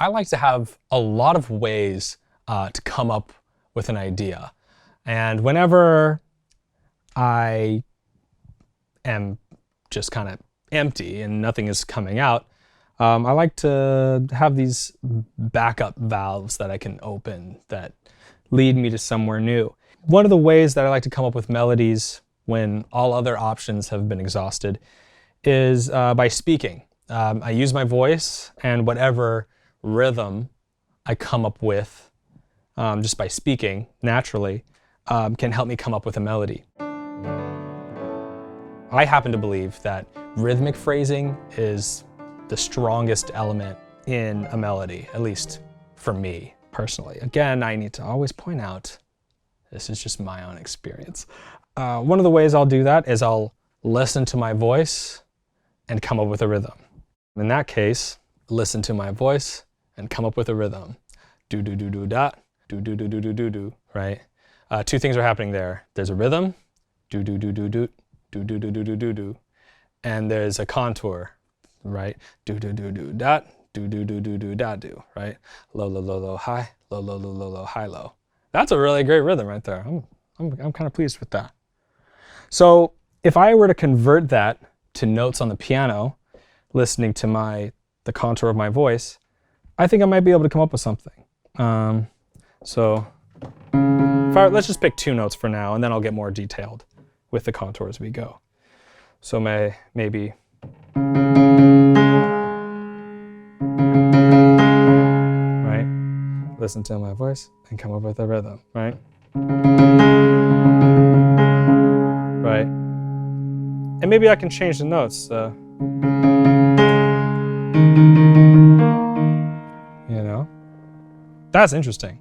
I like to have a lot of ways to come up with an idea. And whenever I am just kind of empty and nothing is coming out, I like to have these backup valves that I can open that lead me to somewhere new. One of the ways that I like to come up with melodies when all other options have been exhausted is by speaking. I use my voice, and whatever rhythm I come up with just by speaking naturally can help me come up with a melody. I happen to believe that rhythmic phrasing is the strongest element in a melody, at least for me personally. Again, I need to always point out, this is just my own experience. One of the ways I'll do that is I'll listen to my voice and come up with a rhythm. In that case, listen to my voice and come up with a rhythm. Do do do do da, do do do do do do do, right? Two things are happening there. There's a rhythm, do do do do do, do do do do do do do, and there's a contour, right? Do do do do da, do do do do do da do, right? Low low low low high, low low low low low high low. That's a really great rhythm right there. I'm kind of pleased with that. So if I were to convert that to notes on the piano, listening to the contour of my voice, I think I might be able to come up with something. Let's just pick 2 notes for now, and then I'll get more detailed with the contour as we go. So maybe right? Listen to my voice and come up with a rhythm, right? Right? And maybe I can change the notes. You know? That's interesting.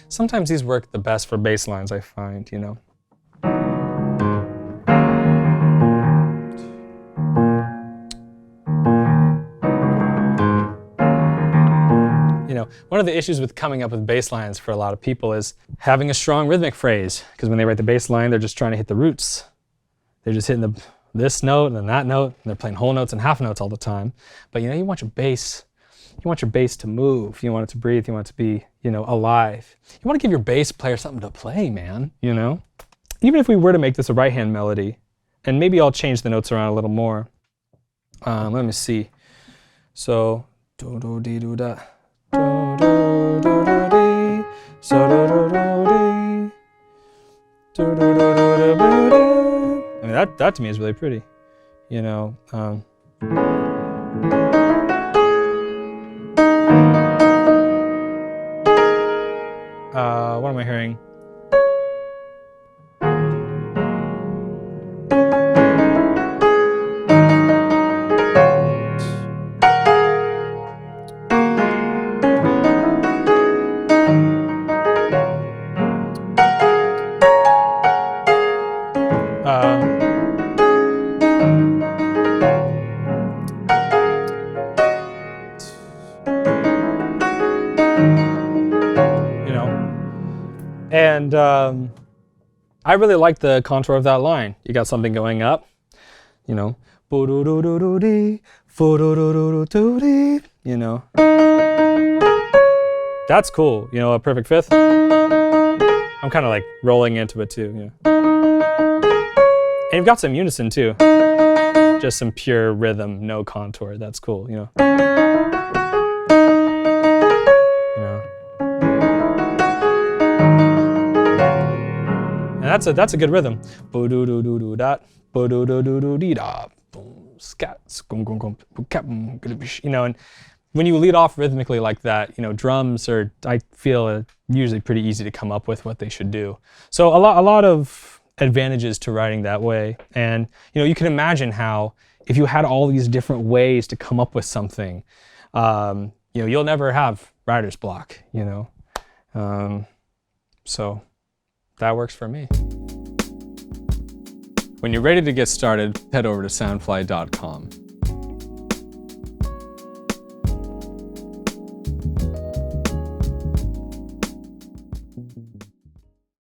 Sometimes these work the best for bass lines, I find, you know. One of the issues with coming up with bass lines for a lot of people is having a strong rhythmic phrase, because when they write the bass line, they're just trying to hit the roots. They're just hitting this note and then that note, and they're playing whole notes and half notes all the time. But you want your bass to move. You want it to breathe. You want it to be, alive. You want to give your bass player something to play, man, Even if we were to make this a right-hand melody, and maybe I'll change the notes around a little more. Let me see. So, do do dee do da. Do do do do dee. So do do do dee. Do do do do do do. I mean, that to me is really pretty, What am I hearing? And I really like the contour of that line. You got something going up, That's cool, a perfect fifth. I'm kind of like rolling into it too, And you've got some unison too. Just some pure rhythm, no contour. That's cool, And that's a good rhythm. And when you lead off rhythmically like that, drums are, I feel, usually pretty easy to come up with what they should do. So a lot of advantages to writing that way. And you can imagine how if you had all these different ways to come up with something, you'll never have writer's block. So that works for me. When you're ready to get started, head over to soundfly.com.